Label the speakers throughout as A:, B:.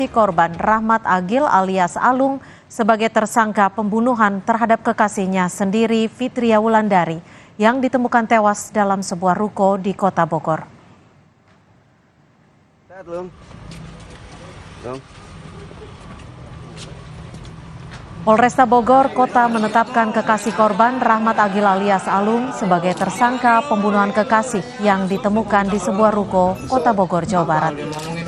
A: Korban Rahmat Agil alias Alung sebagai tersangka pembunuhan terhadap kekasihnya sendiri Fitria Wulandari yang ditemukan tewas dalam sebuah ruko di Kota Bogor. Polresta Bogor Kota menetapkan kekasih korban Rahmat Agil alias Alung sebagai tersangka pembunuhan kekasih yang ditemukan di sebuah ruko Kota Bogor, Jawa Barat.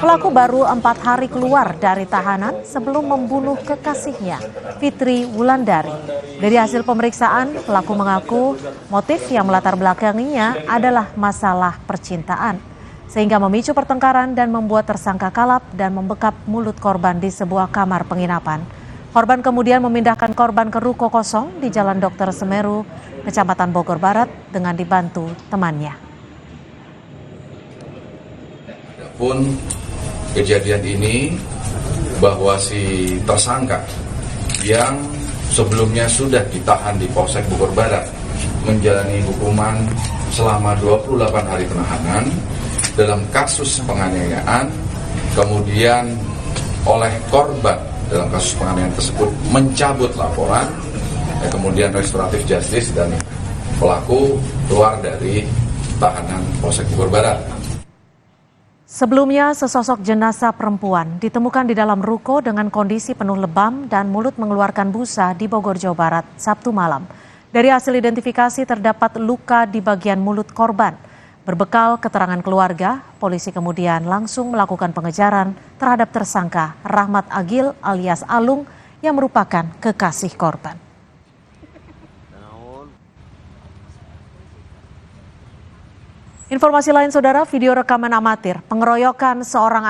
A: Pelaku baru 4 hari keluar dari tahanan sebelum membunuh kekasihnya, Fitri Wulandari. Dari hasil pemeriksaan, pelaku mengaku motif yang melatar belakanginya adalah masalah percintaan, sehingga memicu pertengkaran dan membuat tersangka kalap dan membekap mulut korban di sebuah kamar penginapan. Korban kemudian memindahkan korban ke ruko kosong di Jalan Dr. Semeru, Kecamatan Bogor Barat dengan dibantu temannya.
B: Adapun kejadian ini bahwa si tersangka yang sebelumnya sudah ditahan di Polsek Bogor Barat menjalani hukuman selama 28 hari penahanan dalam kasus penganiayaan, kemudian oleh korban dalam kasus penganiayaan tersebut mencabut laporan, kemudian restoratif justice dan pelaku keluar dari tahanan Polsek Bogor Barat.
A: Sebelumnya, sesosok jenazah perempuan ditemukan di dalam ruko dengan kondisi penuh lebam dan mulut mengeluarkan busa di Bogor, Jawa Barat, Sabtu malam. Dari hasil identifikasi terdapat luka di bagian mulut korban. Berbekal keterangan keluarga, polisi kemudian langsung melakukan pengejaran terhadap tersangka Rahmat Agil alias Alung yang merupakan kekasih korban. Informasi lain, saudara, video rekaman amatir pengeroyokan seorang